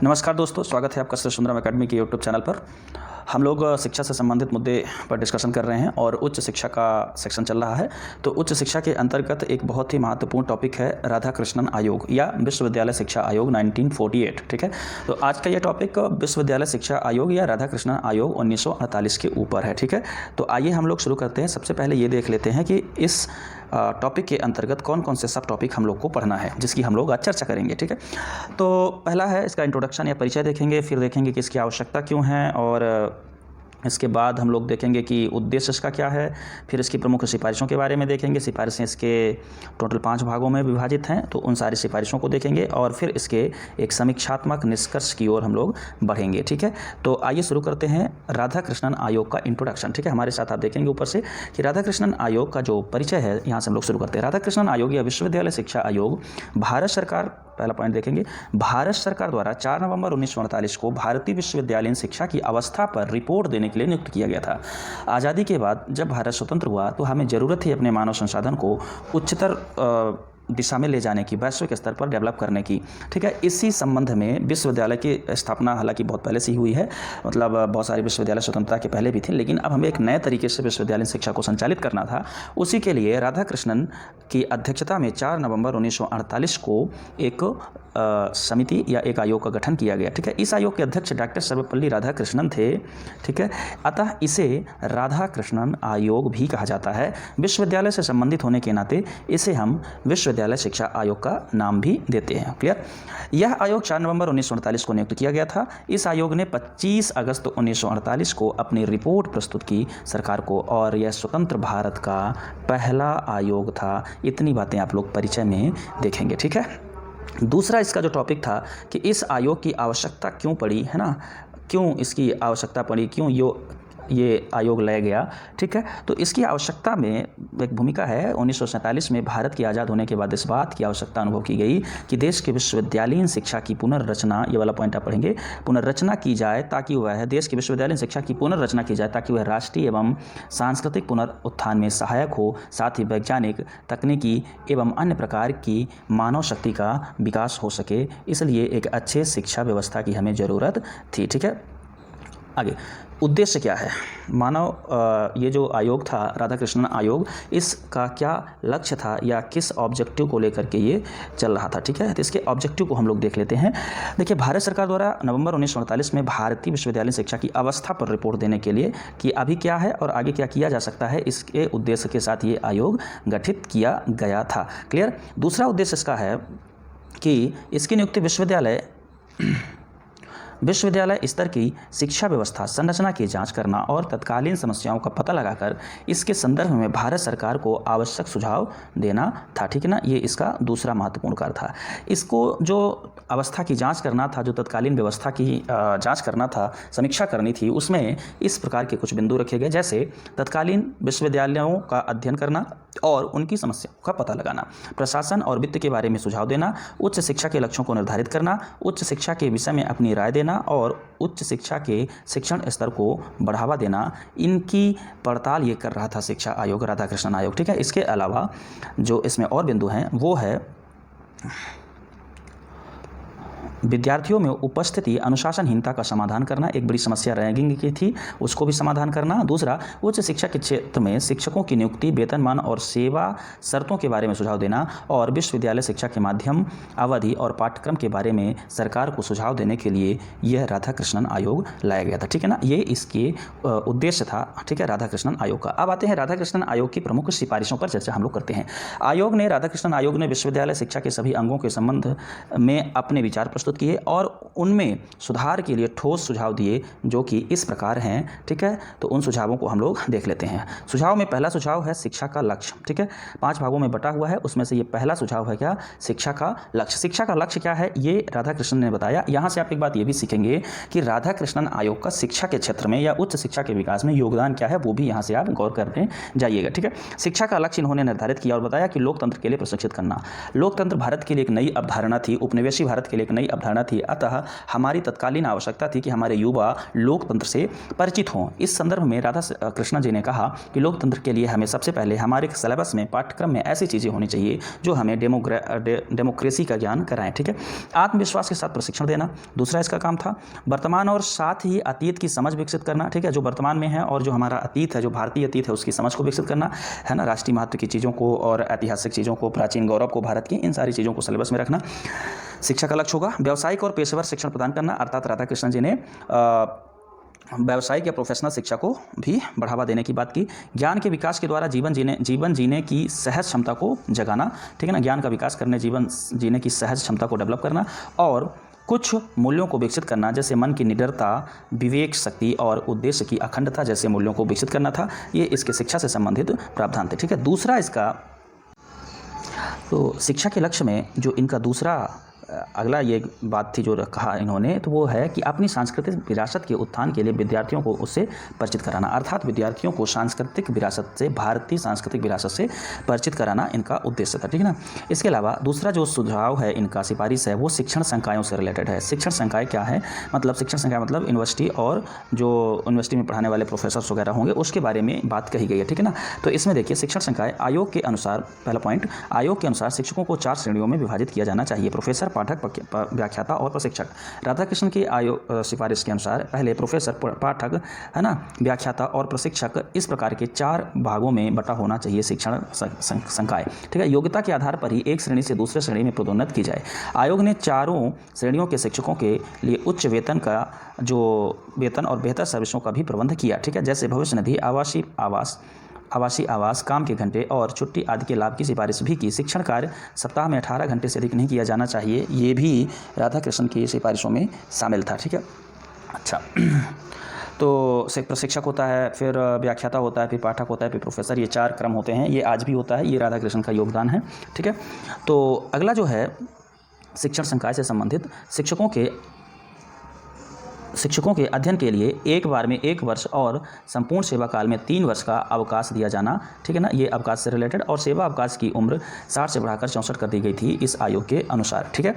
नमस्कार दोस्तों, स्वागत है आपका श्री सुंदरम एकेडमी के यूट्यूब चैनल पर। हम लोग शिक्षा से संबंधित मुद्दे पर डिस्कशन कर रहे हैं और उच्च शिक्षा का सेक्शन चल रहा है। तो उच्च शिक्षा के अंतर्गत एक बहुत ही महत्वपूर्ण टॉपिक है राधाकृष्णन आयोग या विश्वविद्यालय शिक्षा आयोग 1948। ठीक है, तो आज का ये टॉपिक विश्वविद्यालय शिक्षा आयोग या राधाकृष्णन आयोग 1948 के ऊपर है। ठीक है, तो आइए हम लोग शुरू करते हैं। सबसे पहले ये देख लेते हैं कि इस टॉपिक के अंतर्गत कौन कौन से सब टॉपिक हम लोग को पढ़ना है, जिसकी हम लोग आज चर्चा करेंगे। ठीक है, तो पहला है इसका इंट्रोडक्शन या परिचय देखेंगे, फिर देखेंगे कि इसकी आवश्यकता क्यों है, और इसके बाद हम लोग देखेंगे कि उद्देश्य इसका क्या है। फिर इसकी प्रमुख सिफारिशों के बारे में देखेंगे। सिफारिशें इसके टोटल 5 भागों में विभाजित हैं, तो उन सारी सिफारिशों को देखेंगे और फिर इसके एक समीक्षात्मक निष्कर्ष की ओर हम लोग बढ़ेंगे। ठीक है, तो आइए शुरू करते हैं राधाकृष्णन आयोग का इंट्रोडक्शन। ठीक है, हमारे साथ आप देखेंगे ऊपर से कि राधाकृष्णन आयोग का जो परिचय है, यहाँ से हम लोग शुरू करते हैं। राधाकृष्णन आयोग या विश्वविद्यालय शिक्षा आयोग भारत सरकार, पहला पॉइंट देखेंगे, भारत सरकार द्वारा 4 नवंबर 1948 को भारतीय विश्वविद्यालयीन शिक्षा की अवस्था पर रिपोर्ट देने के लिए नियुक्त किया गया था। आज़ादी के बाद जब भारत स्वतंत्र हुआ तो हमें ज़रूरत थी अपने मानव संसाधन को उच्चतर दिशा में ले जाने की, वैश्विक स्तर पर डेवलप करने की। ठीक है, इसी संबंध में विश्वविद्यालय की स्थापना हालांकि बहुत पहले से ही हुई है, मतलब बहुत सारे विश्वविद्यालय स्वतंत्रता के पहले भी थे, लेकिन अब हमें एक नए तरीके से विश्वविद्यालय शिक्षा को संचालित करना था। उसी के लिए राधाकृष्णन की अध्यक्षता में 4 नवंबर 1948 को एक समिति या एक आयोग का गठन किया गया। ठीक है, इस आयोग के अध्यक्ष डॉक्टर सर्वपल्ली राधाकृष्णन थे। ठीक है, अतः इसे राधाकृष्णन आयोग भी कहा जाता है। विश्वविद्यालय से संबंधित होने के नाते इसे हम विश्वविद्यालय शिक्षा आयोग का नाम भी देते हैं। क्लियर। यह आयोग 4 नवंबर 1948 को नियुक्त किया गया था। इस आयोग ने 25 अगस्त 1948 को अपनी रिपोर्ट प्रस्तुत की सरकार को, और यह स्वतंत्र भारत का पहला आयोग था। इतनी बातें आप लोग परिचय में देखेंगे। ठीक है, दूसरा इसका जो टॉपिक था कि इस आयोग की आवश्यकता क्यों पड़ी, है ना, क्यों इसकी आवश्यकता पड़ी, क्यों ये आयोग लाया गया। ठीक है, तो इसकी आवश्यकता में एक भूमिका है। 1947 में भारत के आज़ाद होने के बाद इस बात की आवश्यकता अनुभव की गई कि देश के विश्वविद्यालयीन शिक्षा की पुनर्रचना, ये वाला पॉइंट आप पढ़ेंगे, पुनर्रचना की जाए ताकि वह देश की विश्वविद्यालयीन शिक्षा की पुनर्रचना की जाए ताकि वह राष्ट्रीय एवं सांस्कृतिक पुनरुत्थान में सहायक हो, साथ ही वैज्ञानिक, तकनीकी एवं अन्य प्रकार की मानव शक्ति का विकास हो सके। इसलिए एक अच्छे शिक्षा व्यवस्था की हमें ज़रूरत थी। ठीक है, आगे उद्देश्य क्या है, मानव ये जो आयोग था राधाकृष्णन आयोग, इसका क्या लक्ष्य था या किस ऑब्जेक्टिव को लेकर के ये चल रहा था। ठीक है, तो इसके ऑब्जेक्टिव को हम लोग देख लेते हैं। देखिए, भारत सरकार द्वारा नवंबर 1948 में भारतीय विश्वविद्यालय शिक्षा की अवस्था पर रिपोर्ट देने के लिए कि अभी क्या है और आगे क्या किया जा सकता है, इसके उद्देश्य के साथ ये आयोग गठित किया गया था। क्लियर। दूसरा उद्देश्य इसका है कि इसकी नियुक्ति विश्वविद्यालय स्तर की शिक्षा व्यवस्था संरचना की जांच करना और तत्कालीन समस्याओं का पता लगाकर इसके संदर्भ में भारत सरकार को आवश्यक सुझाव देना था। ठीक है ना, ये इसका दूसरा महत्वपूर्ण कार्य था। इसको जो अवस्था की जांच करना था, जो तत्कालीन व्यवस्था की जांच करना था, समीक्षा करनी थी, उसमें इस प्रकार के कुछ बिंदु रखे गए, जैसे तत्कालीन विश्वविद्यालयों का अध्ययन करना और उनकी समस्याओं का पता लगाना, प्रशासन और वित्त के बारे में सुझाव देना, उच्च शिक्षा के लक्ष्यों को निर्धारित करना, उच्च शिक्षा के विषय में अपनी राय देना और उच्च शिक्षा के शिक्षण स्तर को बढ़ावा देना। इनकी पड़ताल ये कर रहा था शिक्षा आयोग, राधाकृष्णन आयोग। ठीक है, इसके अलावा जो इसमें और बिंदु हैं वो है विद्यार्थियों में उपस्थिति अनुशासनहीनता का समाधान करना, एक बड़ी समस्या रैगिंग की थी, उसको भी समाधान करना। दूसरा, उच्च शिक्षा के क्षेत्र में शिक्षकों की नियुक्ति, वेतनमान और सेवा शर्तों के बारे में सुझाव देना और विश्वविद्यालय शिक्षा के माध्यम, अवधि और पाठ्यक्रम के बारे में सरकार को सुझाव देने के लिए यह राधाकृष्णन आयोग लाया गया था। ठीक है ना, ये इसके उद्देश्य था। ठीक है, राधाकृष्णन आयोग का। अब आते हैं राधाकृष्णन आयोग की प्रमुख सिफारिशों पर चर्चा हम लोग करते हैं। राधाकृष्णन आयोग ने विश्वविद्यालय शिक्षा के सभी अंगों के संबंध में अपने विचार प्रस्तुत किए और उनमें सुधार के लिए ठोस सुझाव दिए, जो कि इस प्रकार हैं। ठीक है, तो उन सुझावों को हम लोग देख लेते हैं। सुझाव में पहला सुझाव है शिक्षा का लक्ष्य। ठीक है, 5 भागों में बटा हुआ है, उसमें से ये पहला सुझाव है क्या, शिक्षा का लक्ष्य। शिक्षा का लक्ष्य क्या है ये राधाकृष्णन ने बताया। यहाँ से आप एक बात ये भी सीखेंगे कि राधाकृष्णन आयोग का शिक्षा के क्षेत्र में या उच्च शिक्षा के विकास में योगदान क्या है, वो भी यहाँ से आप गौर करते जाइएगा। ठीक है, शिक्षा का लक्ष्य इन्होंने निर्धारित किया और बताया कि लोकतंत्र के लिए प्रशिक्षित करना। लोकतंत्र भारत के लिए एक नई अवधारणा थी, उपनिवेशी भारत के लिए एक नई अवधारणा थी। अतः हमारी तत्कालीन आवश्यकता थी कि हमारे युवा लोकतंत्र से परिचित हों। इस संदर्भ में राधा कृष्णन जी ने कहा कि लोकतंत्र के लिए हमें सबसे पहले हमारे सिलेबस में, पाठ्यक्रम में ऐसी चीज़ें होनी चाहिए जो हमें डेमोक्रेसी का ज्ञान कराएं। ठीक है, आत्मविश्वास के साथ प्रशिक्षण देना दूसरा इसका काम था। वर्तमान और साथ ही अतीत की समझ विकसित करना। ठीक है, जो वर्तमान में है और जो हमारा अतीत है, जो भारतीय अतीत है, उसकी समझ को विकसित करना है ना, राष्ट्रीय महत्व की चीज़ों को और ऐतिहासिक चीज़ों को, प्राचीन गौरव को भारत की, इन सारी चीज़ों को सिलेबस में रखना शिक्षा का लक्ष्य होगा। व्यावसायिक और पेशेवर शिक्षण प्रदान करना, अर्थात राधा कृष्णन जी ने व्यावसायिक या प्रोफेशनल शिक्षा को भी बढ़ावा देने की बात की। ज्ञान के विकास के द्वारा जीवन जीने की सहज क्षमता को जगाना। ठीक है ना, ज्ञान का विकास करने, जीवन जीने की सहज क्षमता को डेवलप करना और कुछ मूल्यों को विकसित करना, जैसे मन की निडरता, विवेक शक्ति और उद्देश्य की अखंडता जैसे मूल्यों को विकसित करना था। ये इसके शिक्षा से संबंधित प्रावधान थे। ठीक है, दूसरा इसका तो शिक्षा के लक्ष्य में जो इनका दूसरा अगला ये बात थी जो कहा इन्होंने, तो वो है कि अपनी सांस्कृतिक विरासत के उत्थान के लिए विद्यार्थियों को उससे परिचित कराना, अर्थात विद्यार्थियों को सांस्कृतिक विरासत से, भारतीय सांस्कृतिक विरासत से परिचित कराना इनका उद्देश्य था। ठीक है ना, इसके अलावा दूसरा जो सुझाव है इनका, सिफारिश है, वो शिक्षण संकायों से रिलेटेड है। शिक्षण संकाय क्या है, मतलब शिक्षण संकाय मतलब यूनिवर्सिटी और जो यूनिवर्सिटी में पढ़ाने वाले प्रोफेसर्स वगैरह होंगे उसके बारे में बात कही गई है। ठीक है ना, तो इसमें देखिए शिक्षण संकाय आयोग के अनुसार, पहला पॉइंट, आयोग के अनुसार शिक्षकों को 4 श्रेणियों में विभाजित किया जाना चाहिए: प्रोफेसर, पाठक, व्याख्याता और प्रशिक्षक। राधाकृष्ण की आयोग सिफारिश के अनुसार पहले प्रोफेसर, पाठक, है ना, व्याख्याता और प्रशिक्षक, इस प्रकार के 4 भागों में बटा होना चाहिए शिक्षण संकाय। ठीक है, योग्यता के आधार पर ही एक श्रेणी से दूसरे श्रेणी में पदोन्नत की जाए। आयोग ने चारों श्रेणियों के शिक्षकों के लिए उच्च वेतन और बेहतर सर्विसों का भी प्रबंध किया। ठीक है, जैसे भविष्य निधि, आवासीय आवास, काम के घंटे और छुट्टी आदि के लाभ की सिफारिश भी की। शिक्षण कार्य सप्ताह में 18 घंटे से अधिक नहीं किया जाना चाहिए, ये भी राधा कृष्णन की सिफारिशों में शामिल था। ठीक है, अच्छा तो प्रशिक्षक होता है, फिर व्याख्याता होता है, फिर पाठक होता है, फिर प्रोफेसर, ये 4 क्रम होते हैं। ये आज भी होता है, ये राधा कृष्णन का योगदान है। ठीक है, तो अगला जो है शिक्षण संकाय से संबंधित शिक्षकों के अध्ययन के लिए एक बार में 1 वर्ष और संपूर्ण सेवा काल में 3 वर्ष का अवकाश दिया जाना। ठीक है ना, ये अवकाश से रिलेटेड, और सेवा अवकाश की उम्र 60 से बढ़ाकर 64 कर दी गई थी इस आयोग के अनुसार। ठीक है,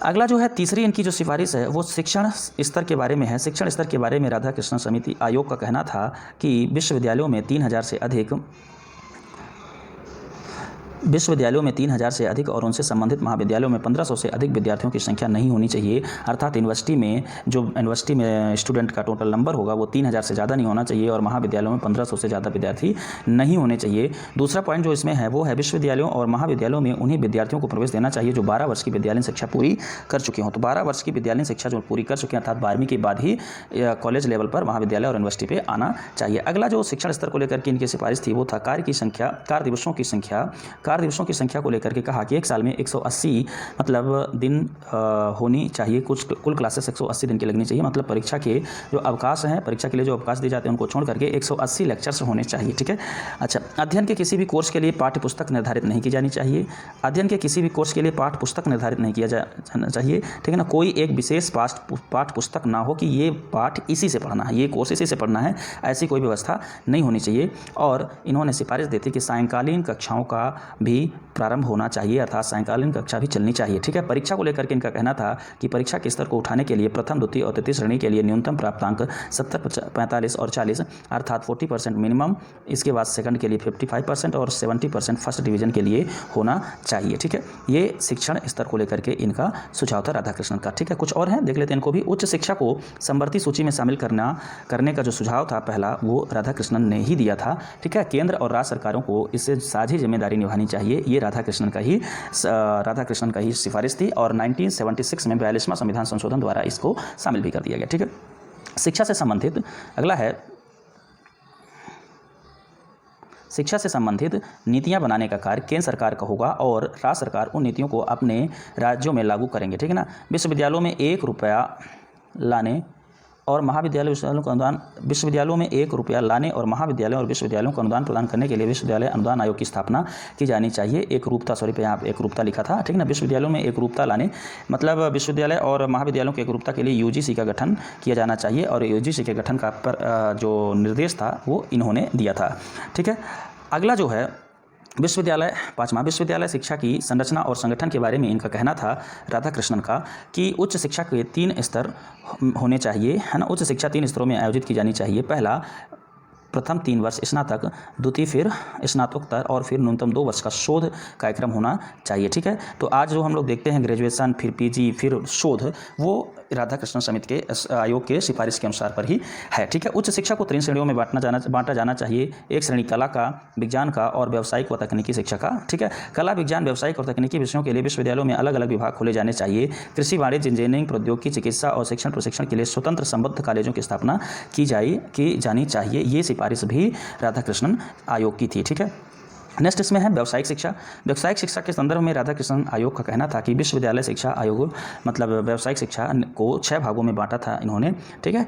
अगला जो है तीसरी इनकी जो सिफारिश है वो शिक्षण स्तर के बारे में है। शिक्षण स्तर के बारे में राधा कृष्णन समिति आयोग का कहना था कि विश्वविद्यालयों में 3000 से अधिक और उनसे संबंधित महाविद्यालयों में 1500 से अधिक विद्यार्थियों की संख्या नहीं होनी चाहिए। अर्थात यूनिवर्सिटी में स्टूडेंट का टोटल नंबर होगा वो 3000 से ज़्यादा नहीं होना चाहिए और महाविद्यालयों में 1500 से ज़्यादा विद्यार्थी नहीं होने चाहिए। दूसरा पॉइंट जो इसमें है वो है विश्वविद्यालयों और महाविद्यालयों में उन्हीं विद्यार्थियों को प्रवेश देना चाहिए जो 12 वर्ष की विद्यालयीन शिक्षा पूरी कर चुके हों। तो 12 वर्ष की विद्यालयीन शिक्षा जो पूरी कर चुके हैं, अर्थात 12वीं के बाद ही कॉलेज लेवल पर महाविद्यालय और यूनिवर्सिटी पर आना चाहिए। अगला जो शिक्षण स्तर को लेकर के इनकी सिफारिश थी वो था कार्य दिवसों की संख्या को लेकर के कहा कि एक साल में 180 मतलब दिन होनी चाहिए। कुल क्लासेस 180 दिन की लगनी चाहिए, मतलब परीक्षा के जो अवकाश हैं, परीक्षा के लिए जो अवकाश दिए जाते हैं उनको छोड़ करके 180 लेक्चर्स होने चाहिए। ठीक है, अच्छा, अध्ययन के किसी भी कोर्स के लिए पाठ्य पुस्तक निर्धारित नहीं की जानी चाहिए। अध्ययन के किसी भी कोर्स के लिए पाठ्य पुस्तक निर्धारित नहीं किया जाना चाहिए। ठीक है ना, कोई एक विशेष पाठ्य पुस्तक ना हो कि ये पाठ इसी से पढ़ना है, ये कोर्स इसी से पढ़ना है, ऐसी कोई व्यवस्था नहीं होनी चाहिए। और इन्होंने सिफारिश दी थी कि सायंकालीन कक्षाओं का भी प्रारंभ होना चाहिए, अर्थात सायंकालीन कक्षा भी चलनी चाहिए। ठीक है, परीक्षा को लेकर के इनका कहना था कि परीक्षा के स्तर को उठाने के लिए प्रथम, द्वितीय और तृतीय श्रेणी के लिए न्यूनतम प्राप्तांक 70, 45 और 40 अर्थात 40% मिनिमम, इसके बाद सेकंड के लिए 55% और 70% फर्स्ट डिवीजन के लिए होना चाहिए। ठीक है, ये शिक्षण स्तर को लेकर के इनका सुझाव था राधाकृष्णन का। ठीक है, कुछ और हैं, देख लेते हैं इनको भी। उच्च शिक्षा को समवर्ती सूची में शामिल करने का जो सुझाव था पहला, वो राधाकृष्णन ने ही दिया था। ठीक है, केंद्र और राज्य सरकारों को इससे साझी जिम्मेदारी निभानी चाहिए, ये राधाकृष्णन का ही सिफारिश थी और 1976 में 42वां संविधान संशोधन द्वारा इसको शामिल भी कर दिया गया। ठीक है, शिक्षा से संबंधित अगला है शिक्षा से संबंधित नीतियां बनाने का कार्य केंद्र सरकार का होगा और राज्य सरकार उन नीतियों को अपने राज्यों में लागू करेंगे। ठीक है ना, विश्वविद्यालयों में 1 रुपया लाने और विश्वविद्यालयों को अनुदान प्रदान करने के लिए विश्वविद्यालय अनुदान आयोग की स्थापना की जानी चाहिए। यहाँ एकरूपता लिखा था। ठीक है ना, विश्वविद्यालयों में एकरूपता लाने मतलब विश्वविद्यालय और महाविद्यालयों की एकरूपता के लिए यूजीसी का गठन किया जाना चाहिए और यूजीसी के गठन का जो निर्देश था वो इन्होंने दिया था। ठीक है, अगला जो है विश्वविद्यालय, पाँचवा, विश्वविद्यालय शिक्षा की संरचना और संगठन के बारे में इनका कहना था राधाकृष्णन का कि उच्च शिक्षा के 3 स्तर होने चाहिए, है ना। उच्च शिक्षा 3 स्तरों में आयोजित की जानी चाहिए। पहला, प्रथम 3 वर्ष स्नातक, द्वितीय फिर स्नातकोत्तर और फिर न्यूनतम 2 वर्ष का शोध कार्यक्रम होना चाहिए, ठीक है। तो आज जो हम लोग देखते हैं ग्रेजुएशन, फिर पीजी, फिर शोध, वो राधाकृष्णन समिति के आयोग के सिफारिश के अनुसार पर ही है, ठीक है। उच्च शिक्षा को 3 श्रेणियों में बांटा जाना चाहिए। एक श्रेणी कला का, विज्ञान का और व्यावसायिक व तकनीकी शिक्षा का, ठीक है। कला, विज्ञान, व्यावसायिक और तकनीकी विषयों के लिए विश्वविद्यालयों में अलग अलग विभाग खोले जाने चाहिए। कृषि, वाणिज्य, इंजीनियरिंग, प्रौद्योगिकी, चिकित्सा और शिक्षण प्रशिक्षण के लिए स्वतंत्र संबद्ध कॉलेजों की स्थापना की जानी चाहिए। ये सिफारिश भी राधाकृष्णन आयोग की थी, ठीक है। नेक्स्ट इसमें है व्यावसायिक शिक्षा। व्यावसायिक शिक्षा के संदर्भ में राधाकृष्णन आयोग का कहना था कि विश्वविद्यालय शिक्षा आयोग मतलब व्यावसायिक शिक्षा को 6 भागों में बांटा था इन्होंने, ठीक है।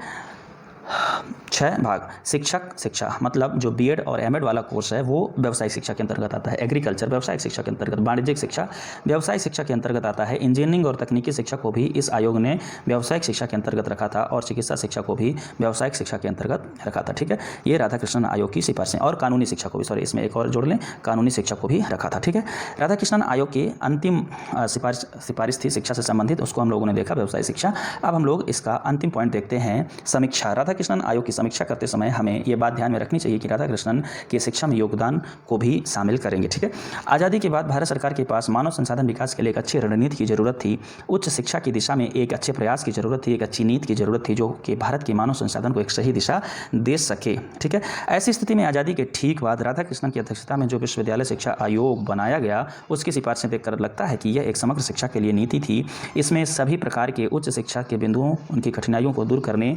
6 भाग। शिक्षक शिक्षा मतलब जो बीएड और एमएड वाला कोर्स है वो व्यावसायिक शिक्षा के अंतर्गत आता है। एग्रीकल्चर व्यावसायिक शिक्षा के अंतर्गत, वाणिज्यिक शिक्षा व्यावसायिक शिक्षा के अंतर्गत आता है। इंजीनियरिंग और तकनीकी शिक्षा को भी इस आयोग ने व्यावसायिक शिक्षा के अंतर्गत रखा था और चिकित्सा शिक्षा को भी व्यावसायिक शिक्षा के अंतर्गत रखा था, ठीक है। ये राधाकृष्णन आयोग की सिफारिशें। और कानूनी शिक्षा को भी, सॉरी इसमें एक और जोड़ लें, कानूनी शिक्षा को भी रखा था, ठीक है। राधाकृष्णन आयोग की अंतिम सिफारिश थी शिक्षा से संबंधित, उसको हम लोगों ने देखा व्यावसायिक शिक्षा। अब हम लोग इसका अंतिम पॉइंट देखते हैं, समीक्षा। राधाकृष्णन आयोग की समीक्षा करते समय हमें ये बात ध्यान में रखनी चाहिए कि राधाकृष्णन के शिक्षा में योगदान को भी शामिल करेंगे, ठीक है। आज़ादी के बाद भारत सरकार के पास मानव संसाधन विकास के लिए एक अच्छी रणनीति की जरूरत थी। उच्च शिक्षा की दिशा में एक अच्छे प्रयास की जरूरत थी, एक अच्छी नीति की जरूरत थी जो कि भारत के मानव संसाधन को एक सही दिशा दे सके, ठीक है। ऐसी स्थिति में आज़ादी के ठीक बाद राधाकृष्णन की अध्यक्षता में जो विश्वविद्यालय शिक्षा आयोग बनाया गया उसकी सिफारिशें देखकर लगता है कि यह एक समग्र शिक्षा के लिए नीति थी। इसमें सभी प्रकार के उच्च शिक्षा के बिंदुओं, उनकी कठिनाइयों को दूर करने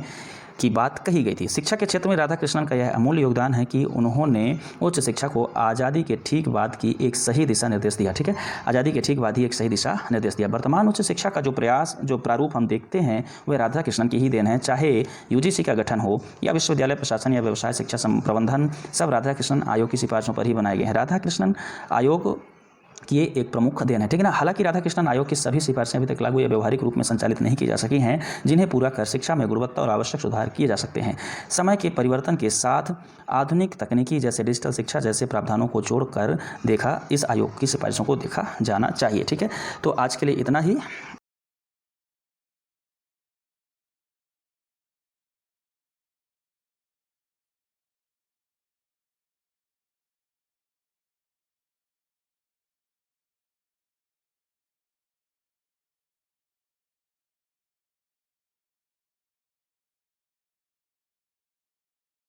की बात कही गई थी। शिक्षा के क्षेत्र में राधाकृष्णन का यह अमूल्य योगदान है कि उन्होंने उच्च शिक्षा को आज़ादी के ठीक बाद की एक सही दिशा निर्देश दिया, ठीक है। आज़ादी के ठीक बाद ही एक सही दिशा निर्देश दिया। वर्तमान उच्च शिक्षा का जो प्रारूप हम देखते हैं वह राधाकृष्णन की ही देन है। चाहे यूजीसी का गठन हो या विश्वविद्यालय प्रशासन या व्यवसाय शिक्षा प्रबंधन, सब राधाकृष्णन आयोग की सिफारिशों पर ही बनाए गए हैं। राधाकृष्णन आयोग कि ये एक प्रमुख देन है, ठीक है ना। हालांकि राधाकृष्णन आयोग की सभी सिफारिशें अभी तक लागू या व्यवहारिक रूप में संचालित नहीं की जा सकी हैं, जिन्हें पूरा कर शिक्षा में गुणवत्ता और आवश्यक सुधार किए जा सकते हैं। समय के परिवर्तन के साथ आधुनिक तकनीकी जैसे डिजिटल शिक्षा जैसे प्रावधानों को जोड़कर इस आयोग की सिफारिशों को देखा जाना चाहिए, ठीक है। तो आज के लिए इतना ही।